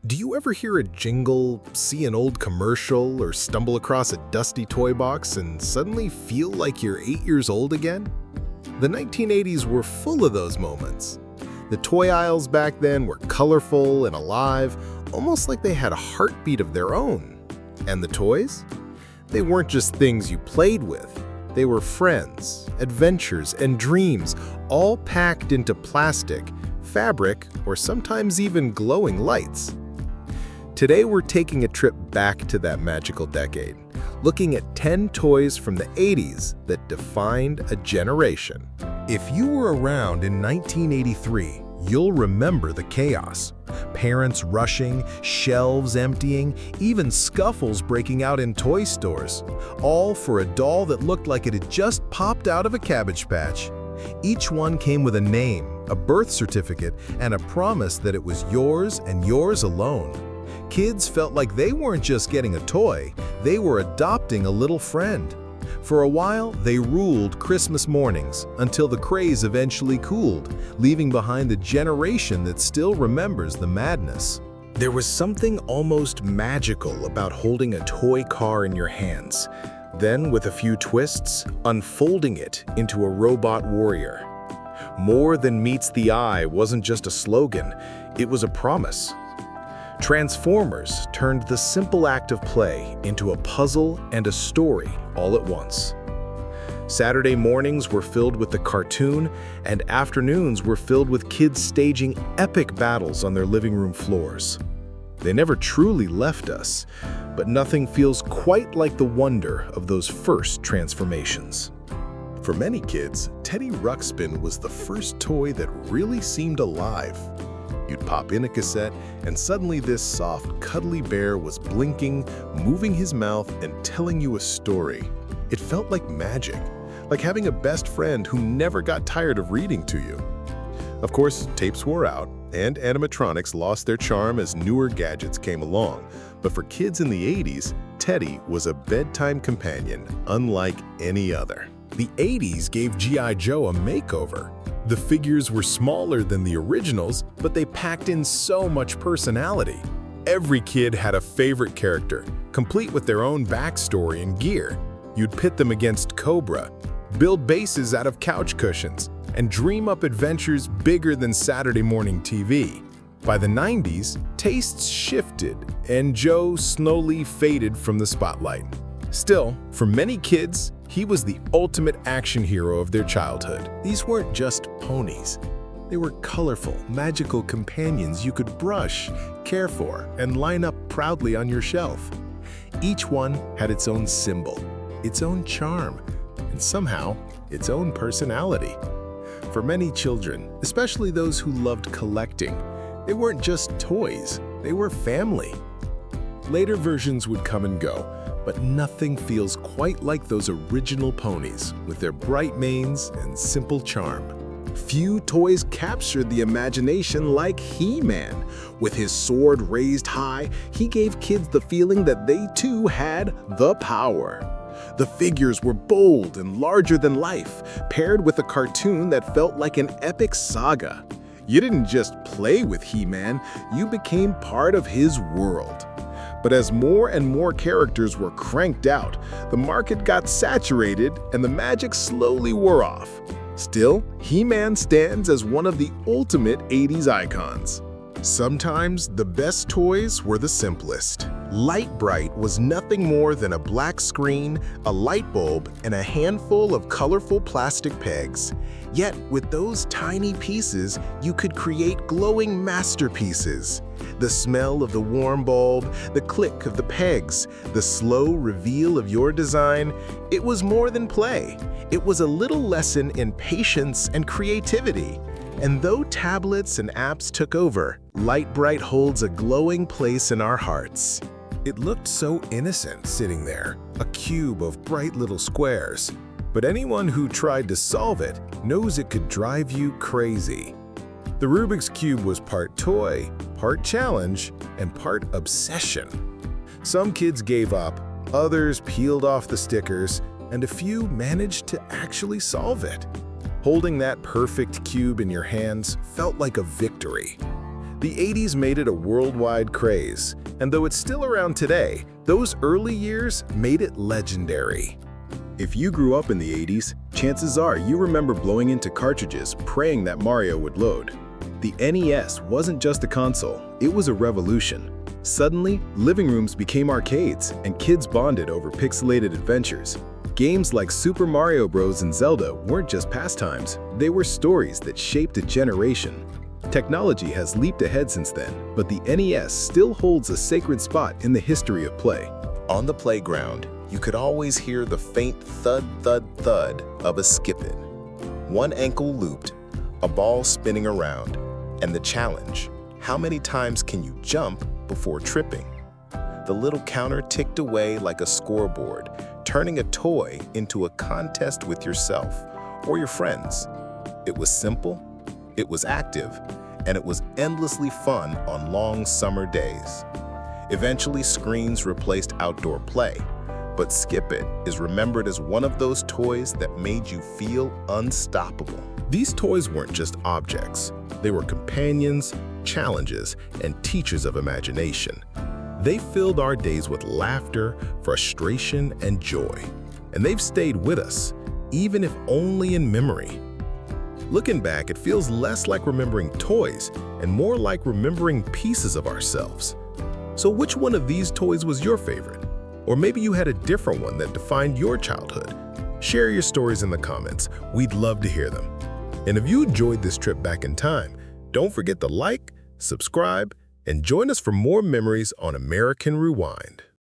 Do you ever hear a jingle, see an old commercial, or stumble across a dusty toy box and suddenly feel like you're 8 years old again? The 1980s were full of those moments. The toy aisles back then were colorful and alive, almost like they had a heartbeat of their own. And the toys? They weren't just things you played with. They were friends, adventures, and dreams, all packed into plastic, fabric, or sometimes even glowing lights. Today we're taking a trip back to that magical decade, looking at 10 toys from the 80s that defined a generation. If you were around in 1983, you'll remember the chaos. Parents rushing, shelves emptying, even scuffles breaking out in toy stores, all for a doll that looked like it had just popped out of a Cabbage Patch. Each one came with a name, a birth certificate, and a promise that it was yours and yours alone. Kids felt like they weren't just getting a toy, they were adopting a little friend. For a while, they ruled Christmas mornings until the craze eventually cooled, leaving behind the generation that still remembers the madness. There was something almost magical about holding a toy car in your hands, then with a few twists, unfolding it into a robot warrior. More than meets the eye wasn't just a slogan, it was a promise. Transformers turned the simple act of play into a puzzle and a story all at once. Saturday mornings were filled with the cartoon, and afternoons were filled with kids staging epic battles on their living room floors. They never truly left us, but nothing feels quite like the wonder of those first transformations. For many kids, Teddy Ruxpin was the first toy that really seemed alive. You'd pop in a cassette, and suddenly this soft, cuddly bear was blinking, moving his mouth, and telling you a story. It felt like magic, like having a best friend who never got tired of reading to you. Of course, tapes wore out, and animatronics lost their charm as newer gadgets came along. But for kids in the 80s, Teddy was a bedtime companion unlike any other. The 80s gave G.I. Joe a makeover. The figures were smaller than the originals, but they packed in so much personality. Every kid had a favorite character, complete with their own backstory and gear. You'd pit them against Cobra, build bases out of couch cushions, and dream up adventures bigger than Saturday morning TV. By the 90s, tastes shifted, and Joe slowly faded from the spotlight. Still, for many kids, he was the ultimate action hero of their childhood. These weren't just ponies. They were colorful, magical companions you could brush, care for, and line up proudly on your shelf. Each one had its own symbol, its own charm, and somehow, its own personality. For many children, especially those who loved collecting, they weren't just toys, they were family. Later versions would come and go, but nothing feels quite like those original ponies with their bright manes and simple charm. Few toys captured the imagination like He-Man. With his sword raised high, he gave kids the feeling that they too had the power. The figures were bold and larger than life, paired with a cartoon that felt like an epic saga. You didn't just play with He-Man, you became part of his world. But as more and more characters were cranked out, the market got saturated and the magic slowly wore off. Still, He-Man stands as one of the ultimate 80s icons. Sometimes the best toys were the simplest. Light Bright was nothing more than a black screen, a light bulb, and a handful of colorful plastic pegs. Yet, with those tiny pieces, you could create glowing masterpieces. The smell of the warm bulb, the click of the pegs, the slow reveal of your design, it was more than play. It was a little lesson in patience and creativity. And though tablets and apps took over, Light Bright holds a glowing place in our hearts. It looked so innocent sitting there, a cube of bright little squares. But anyone who tried to solve it knows it could drive you crazy. The Rubik's Cube was part toy, part challenge, and part obsession. Some kids gave up, others peeled off the stickers, and a few managed to actually solve it. Holding that perfect cube in your hands felt like a victory. The 80s made it a worldwide craze, and though it's still around today, those early years made it legendary. If you grew up in the 80s, chances are you remember blowing into cartridges praying that Mario would load. The NES wasn't just a console, it was a revolution. Suddenly, living rooms became arcades, and kids bonded over pixelated adventures. Games like Super Mario Bros. And Zelda weren't just pastimes, they were stories that shaped a generation. Technology has leaped ahead since then, but the NES still holds a sacred spot in the history of play. On the playground, you could always hear the faint thud, thud, thud of a skip-it. One ankle looped, a ball spinning around, and the challenge: how many times can you jump before tripping? The little counter ticked away like a scoreboard, turning a toy into a contest with yourself or your friends. It was simple, it was active, and it was endlessly fun on long summer days. Eventually, screens replaced outdoor play, but Skip It is remembered as one of those toys that made you feel unstoppable. These toys weren't just objects. They were companions, challenges, and teachers of imagination. They filled our days with laughter, frustration, and joy. And they've stayed with us, even if only in memory. Looking back, it feels less like remembering toys and more like remembering pieces of ourselves. So which one of these toys was your favorite? Or maybe you had a different one that defined your childhood. Share your stories in the comments. We'd love to hear them. And if you enjoyed this trip back in time, don't forget to like, subscribe, and join us for more memories on American Rewind.